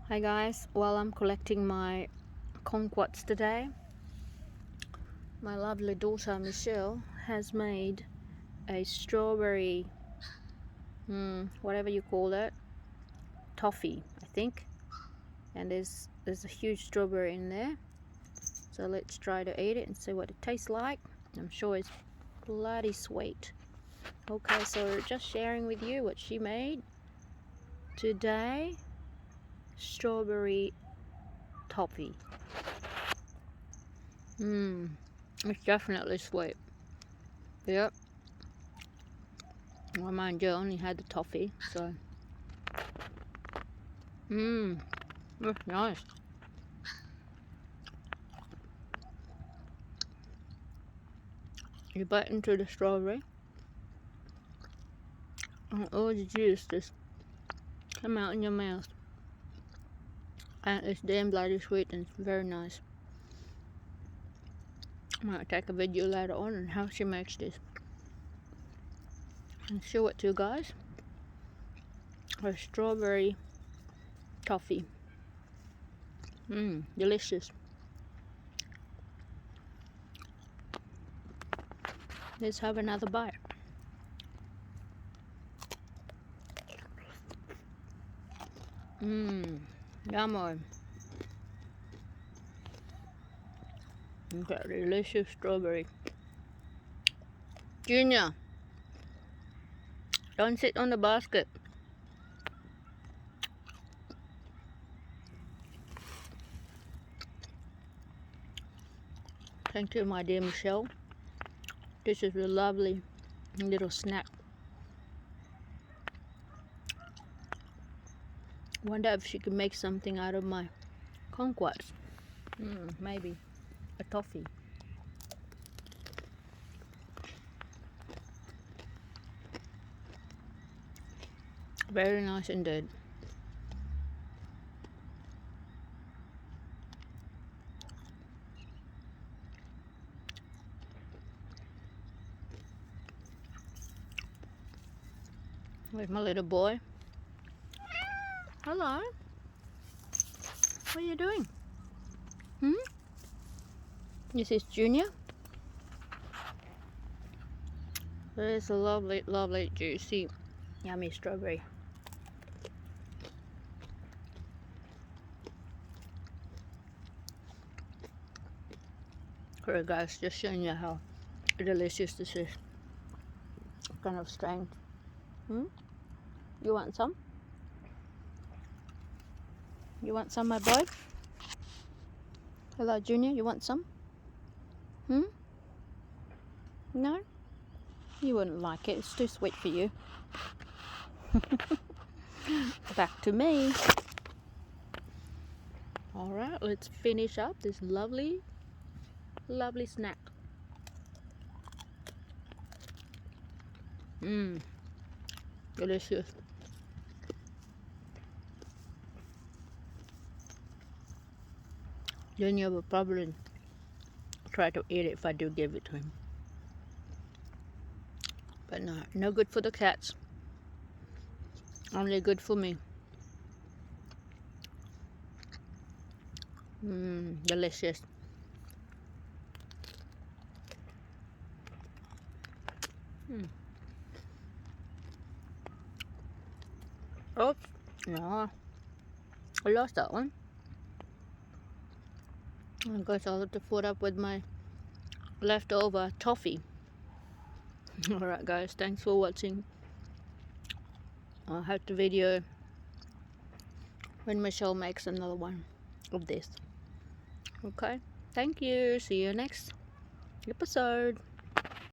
Hi guys, while I'm collecting my kumquats today, my lovely daughter Michelle has made a strawberry, whatever you call it, toffee, I think. And there's a huge strawberry in there. So let's try to eat it and see what it tastes like. I'm sure it's bloody sweet. Okay, so just sharing with you what she made today. Strawberry toffee. It's definitely sweet. Yep. Well, mind you, I only had the toffee, so. That's nice. You bite into the strawberry, and all the juice just come out in your mouth. And it's damn bloody sweet and it's very nice. I might take a video later on on how she makes this and show it to you guys. Her strawberry toffee. Delicious. Let's have another bite. Yummo. Okay, delicious strawberry. Junior, don't sit on the basket. Thank you, my dear Michelle. This is a lovely little snack. Wonder if she can make something out of my kumquats. Maybe a toffee. Very nice indeed. Where's my little boy? Hello. What are you doing? This is Junior. There's a lovely, lovely, juicy, yummy strawberry. Alright guys, just showing you how delicious this is. Kind of strange. You want some? You want some, my boy? Hello, Junior, you want some? No? You wouldn't like it, it's too sweet for you. Back to me. Alright, let's finish up this lovely, lovely snack. Delicious. Junior will probably try to eat it if I do give it to him. But no good for the cats. Only good for me. Delicious. Oops, no, I lost that one. I guess I'll have to put up with my leftover toffee. Alright guys, thanks for watching. I'll have the video when Michelle makes another one of this. Okay, thank you. See you next episode.